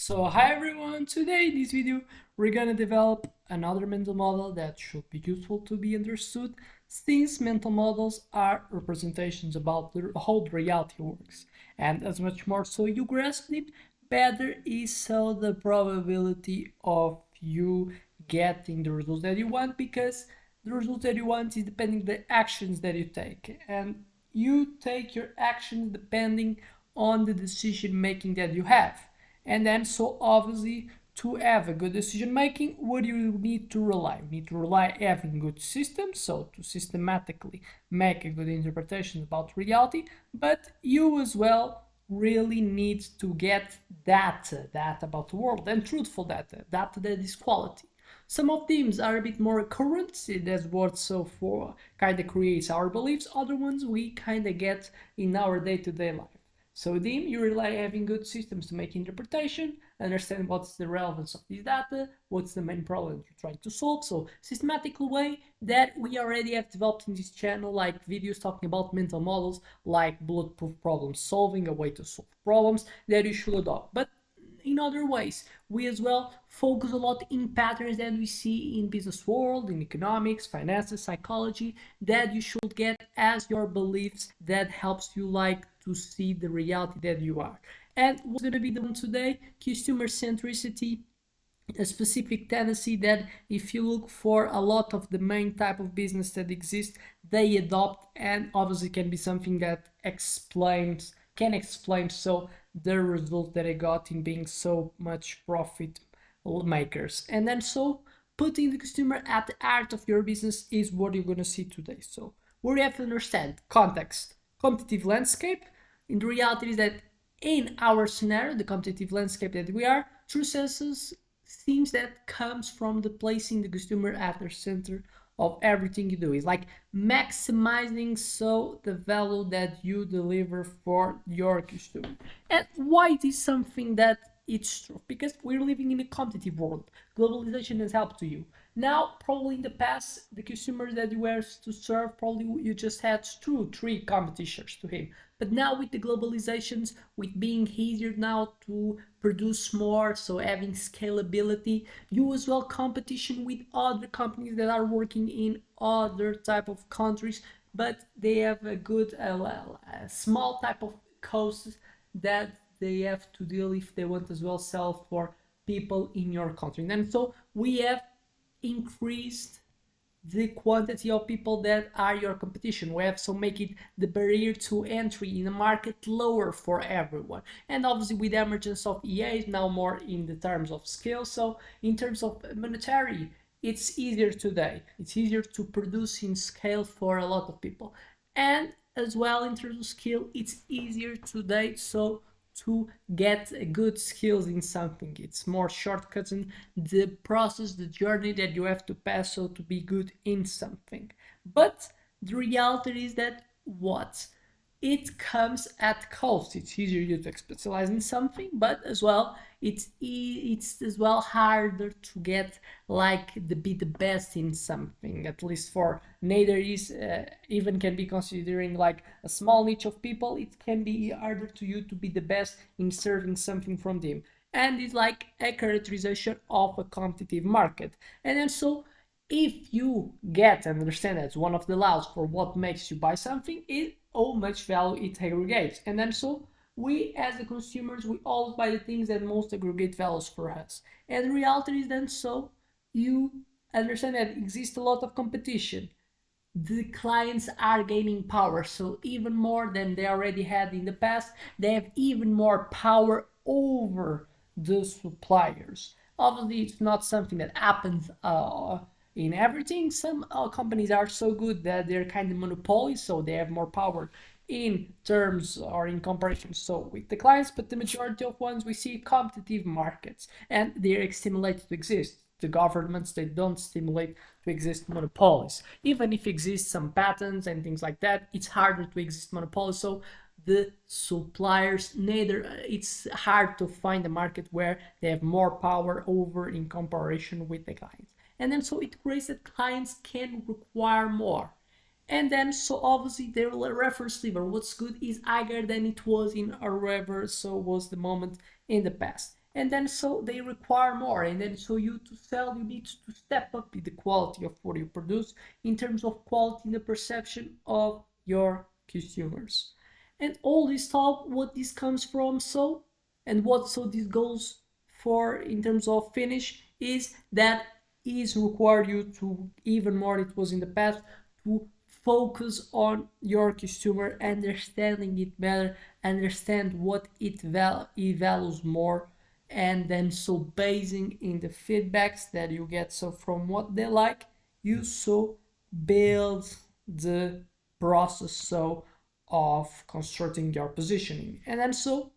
So hi everyone, today in this video we're gonna develop another mental model that should be useful to be understood since mental models are representations about how the reality works. And as much more so you grasp it, better is so the probability of you getting the results that you want, because the results that you want is depending on the actions that you take, and you take your actions depending on the decision making that you have. And then, so obviously, to have a good decision making, what do you need to rely? You need to rely having good systems, so to systematically make a good interpretation about reality, but you as well really need to get data about the world, and truthful data that is quality. Some of themes are a bit more current, that's what so for kind of creates our beliefs. Other ones we kind of get in our day-to-day life. So then you rely on having good systems to make interpretation, understand what's the relevance of this data, what's the main problem you're trying to solve. So systematical way that we already have developed in this channel, like videos talking about mental models, like bulletproof problem solving, a way to solve problems that you should adopt. But in other ways, we as well focus a lot in patterns that we see in business world, in economics, finances, psychology, that you should get as your beliefs that helps you like to see the reality that you are. And what's going to be the one today? Customer centricity, a specific tendency that if you look for a lot of the main type of business that exist, they adopt, and obviously can be something that can explain so the result that I got in being so much profit makers. And then so putting the customer at the heart of your business is what you're going to see today. So we have to understand context, competitive landscape. In the reality is that in our scenario, the competitive landscape that we are, true senses seems that comes from the placing the customer at the center of everything you do. Is like maximizing so the value that you deliver for your customer. And why it is something that it's true? Because we're living in a competitive world. Globalization has helped to you. Now, probably in the past, the consumers that you were to serve, probably you just had two, three competitors to him. But now with the globalizations, with being easier now to produce more, so having scalability, you as well competition with other companies that are working in other type of countries, but they have a good, a small type of costs that they have to deal if they want as well sell for people in your country. And so we have increased the quantity of people that are your competition. We have so make it the barrier to entry in the market lower for everyone. And obviously with the emergence of EA now more in the terms of scale. So in terms of monetary, it's easier today. It's easier to produce in scale for a lot of people. And as well in terms of skill, it's easier today. So to get good skills in something, it's more shortcuts in the process, the journey that you have to pass so to be good in something. But the reality is that what it comes at cost. It's easier you to specialize in something, but as well it's as well harder to get like the be the best in something. At least for neither is even can be considering like a small niche of people. It can be harder to you to be the best in serving something from them, and it's like a characterization of a competitive market. And then so if you get and understand that's one of the laws for what makes you buy something is how much value it aggregates. And then so we as the consumers, we always buy the things that most aggregate values for us. And the reality is then so you understand that exists a lot of competition. The clients are gaining power, so even more than they already had in the past, they have even more power over the suppliers. Obviously it's not something that happens in everything. Some companies are so good that they're kind of monopolies, so they have more power in terms or in comparison so with the clients. But the majority of ones we see competitive markets, and they're stimulated to exist. The governments, they don't stimulate to exist monopolies. Even if exist some patents and things like that, it's harder to exist monopolies. So the suppliers neither, it's hard to find a market where they have more power over in comparison with the clients. And then so it creates that clients can require more. And then so obviously their reference level, what's good, is higher than it was in or wherever so was the moment in the past. and then so they require more, and then so you to sell you need to step up the quality of what you produce in terms of quality in the perception of your consumers. And all this talk, what this comes from, so and what so this goes for in terms of finish is that is require you to even more it was in the past to focus on your consumer, understanding it better, understand what it values more, and then so basing in the feedbacks that you get so from what they like, you so build the process so of constructing your positioning. And then so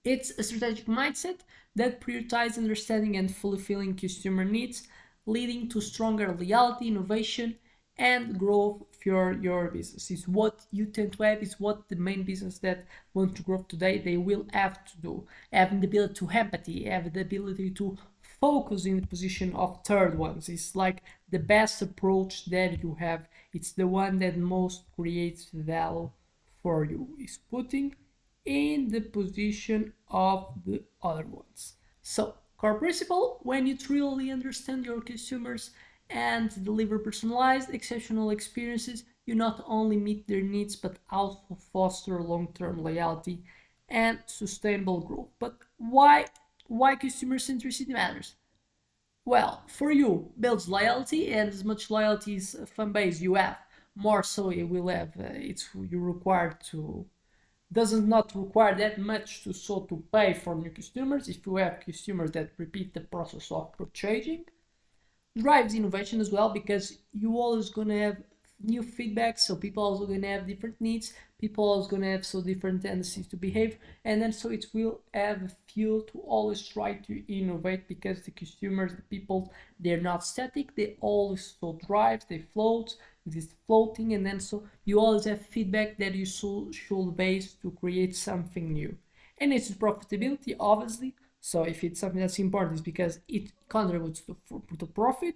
it's a strategic mindset that prioritizes understanding and fulfilling consumer needs, leading to stronger loyalty, innovation, and growth for your business. Is what you tend to have, is what the main business that want to grow today, they will have to do. Having the ability to empathy, have the ability to focus in the position of third ones. It's like the best approach that you have. It's the one that most creates value for you. Is putting in the position of the other ones. So, core principle, when you truly understand your consumers and deliver personalized, exceptional experiences, you not only meet their needs but also foster long-term loyalty and sustainable growth. But why consumer centricity matters? Well, for you, builds loyalty, and as much loyalty as fan base you have, more so you will have. It's you required to doesn't not require that much to so to pay for new customers if you have customers that repeat the process of purchasing. Drives innovation as well because you always gonna have new feedback, so people also gonna have different needs, people also gonna have so different tendencies to behave, and then so it will have a fuel to always try to innovate because the consumers, the people, they're not static, they always so drive, they float, this floating, and then so you always have feedback that you should base to create something new. And it's profitability, obviously. So if it's something that's important, it's because it contributes to profit.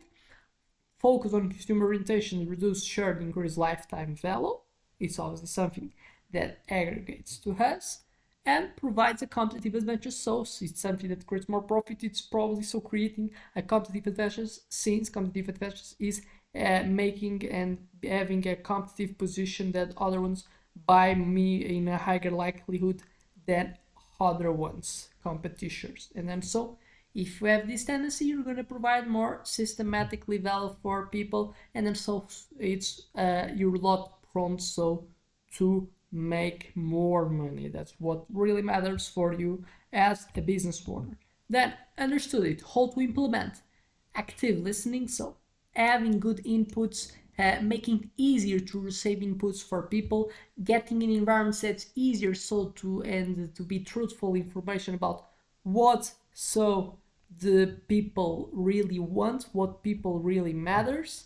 Focus on consumer orientation, reduce churn, increase lifetime value. It's obviously something that aggregates to us and provides a competitive advantage. So it's something that creates more profit. It's probably so creating a competitive advantage, since competitive advantage is making and having a competitive position that other ones buy me in a higher likelihood than other ones, competitors. And then so if you have this tendency, you're going to provide more systematically value for people, and then so it's you're a lot prone so to make more money. That's what really matters for you as a business owner. Then understood it, how to implement active listening. So having good inputs, making it easier to receive inputs for people, getting in environments that's easier so to and to be truthful information about what so the people really want, what people really matters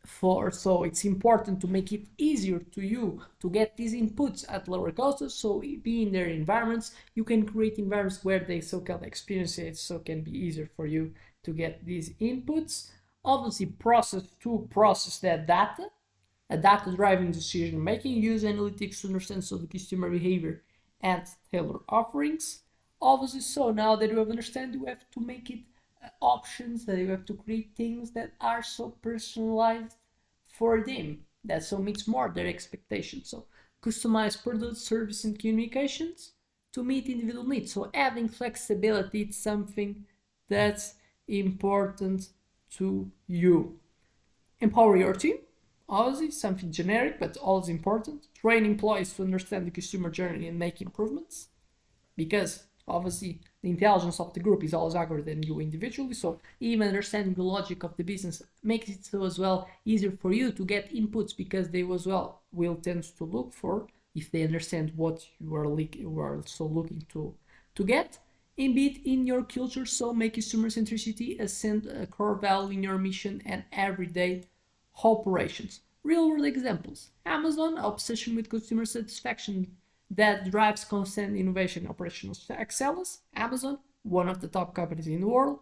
for. So it's important to make it easier to you to get these inputs at lower costs. So be in their environments, you can create environments where they so can experience it, so can be easier for you to get these inputs. Obviously process that data, a data-driven decision making, use analytics to understand so the customer behavior and tailor offerings. Obviously, so now that you have understand, you have to make it options, that you have to create things that are so personalized for them, that so meets more their expectations. So customize product, service, and communications to meet individual needs. So having flexibility, it's something that's important to you. Empower your team, obviously something generic but always important. Train employees to understand the consumer journey and make improvements, because obviously the intelligence of the group is always higher than you individually, so even understanding the logic of the business makes it so as well easier for you to get inputs, because they as well will tend to look for, if they understand what you are so looking to get. Embed in your culture, so make consumer centricity a core value in your mission and everyday operations. Real world examples: Amazon, obsession with consumer satisfaction that drives constant innovation, operational excellence. Amazon, one of the top companies in the world.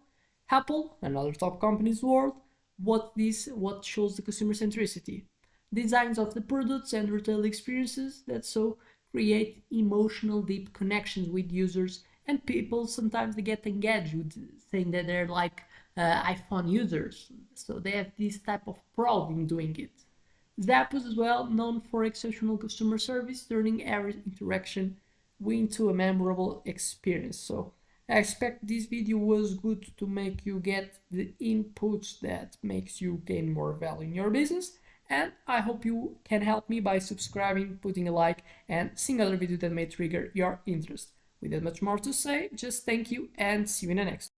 Apple, another top company in the world. What shows the consumer centricity? Designs of the products and retail experiences that so create emotional deep connections with users And people sometimes they get engaged with saying that they're like iPhone users, so they have this type of pride in doing it. Zappos as well, known for exceptional customer service, turning every interaction into a memorable experience. So I expect this video was good to make you get the inputs that makes you gain more value in your business. And I hope you can help me by subscribing, putting a like, and seeing other videos that may trigger your interest. With that much more to say, just thank you and see you in the next.